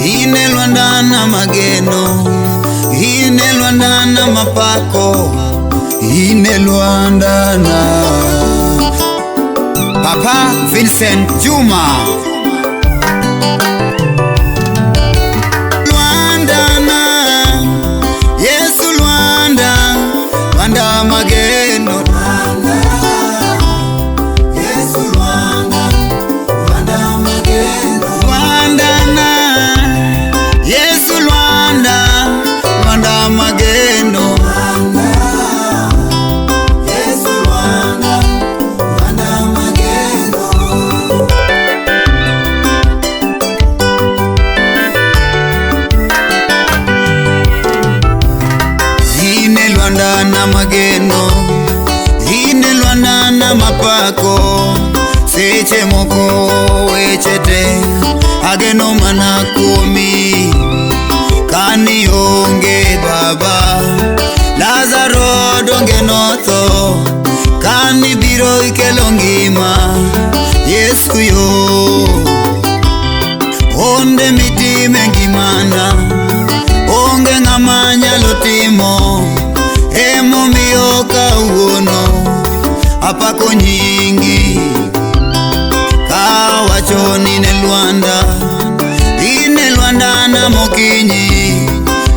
Ine Lwanda na mageno, ine Lwanda na mapako, ine Lwanda na Papa Vincent Juma. Lwanda na Yesu Lwanda, Lwanda mageno, Lwanda Yesu Lwanda, Lwanda mageno, Lwanda na Yesu Lwanda, Lwanda mageno, Lwanda Yesu Lwanda, Lwanda mageno. Ine Lwanda na mageno, ine Lwanda na mapako, seche moko wechete ageno mana kumi. Kani onge baba Lazaro donge notho, kani biro ikelo ngima Yesu yo. Onde miti mengimana, onge ng'ama nyalo timo, emomiyo kawuono apako nyingi. Kawacho ni ne Lwanda, ine Lwanda na mokinyi,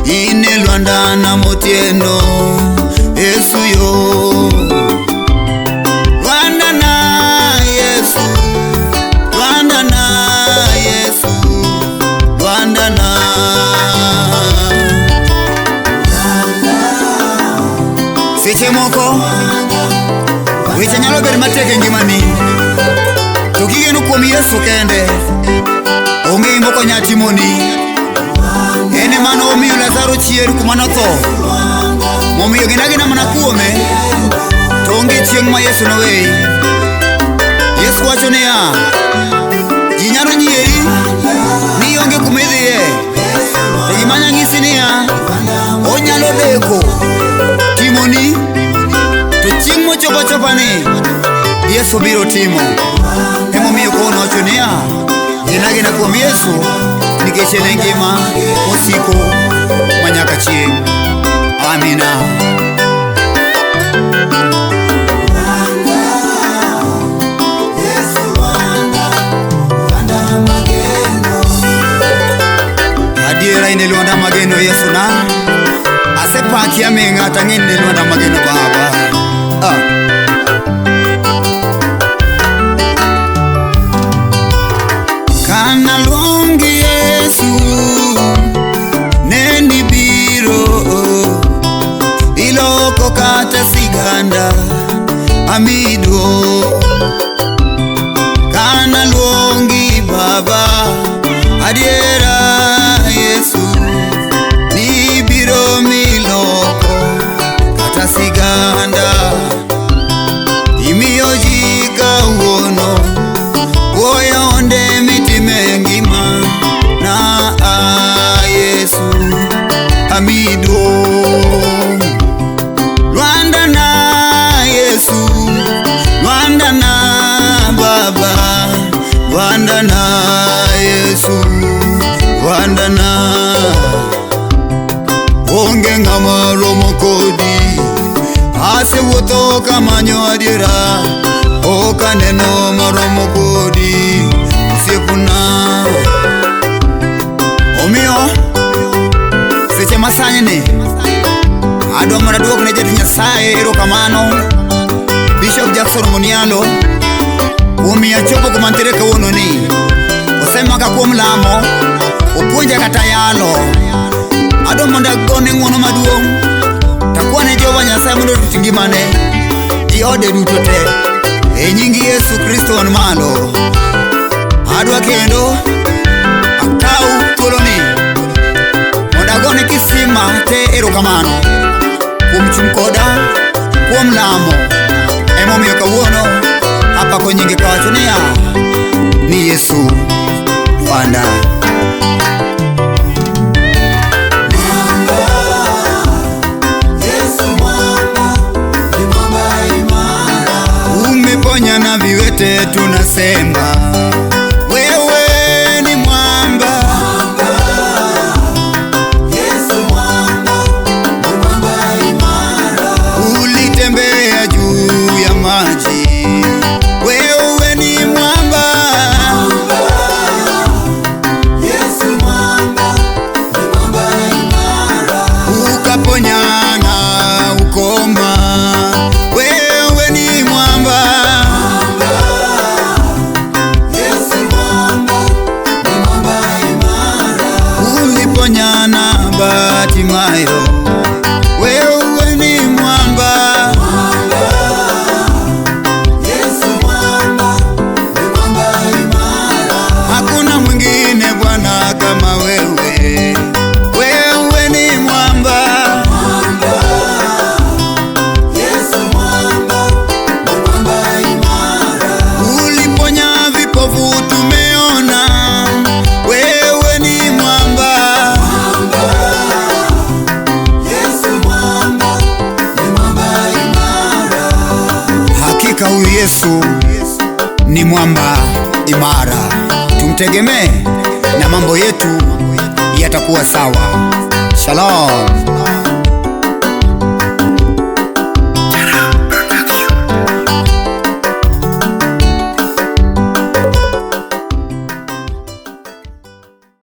ine Lwanda na motieno, Yesu yo. Lwanda na Yesu, Lwanda na Yesu, Lwanda na seche moko weche nyalo bedo matek e ngimani, to kigeno kuom Yesu kende onge moko nyatimoni. Ene mano omiyo Lazaro chier kuma notho, momiyo ginagina mana kuome, to onge chieng' ma Yesu noweyi. Yesu wacho niya, ji nyalo nyieri ni onge kuma idhiye, to gima nyang'isi niya, onyalo deko timoni, to chieng' mochopo chopani Yesu biro timo. Emomiyo kono wacho niya, ginagina kuom Yesu nikech en ngima mosiko manyaka chieng'. Amina. Adiera ine Lwanda mageno Yesu na asepaki amenga tang'ine Lwanda mageno baba. Kana luongi Yesu neni biro, iloko kata siganda amido. Kana luongi baba adiera Yesu ni biro miloko kata siganda, imiyo ji kawuono woyo onde miti mengima na Yesu amido. Lwanda na Yesu, Lwanda na baba, Lwanda na Yesu, Lwanda na onge ng'ama romo kodi, asewuotho kamanyo adiera, ok aneno maromo kodi osiepuna. Omiyo seche masanyni adwa mana duok ne Jatich Nyasaye erokamano Bishop Jackson Munialo kuom miyo chopo kuma antiere kawuononi. Osemaka kuom lamo, opuonja kata yalo. Adwa mondo agone ng'wono maduong' takwane Jehova Nyasaye mondo orit ngimane gi ode duto te, e nying Yesu Kristo man malo. Adwa kendo akaw thuoloni mondo agone kisima te erokamano kuom chung' koda, kuom lamo. Emomiyo kawuono apako nyinge kawacho niya, ni Yesu Lwanda. Umeponya na viwete tunasema wewe Hakika huyu Yesu ni mwamba imara, tumtegemee na mambo yetu yatakuwa sawa. Shalom.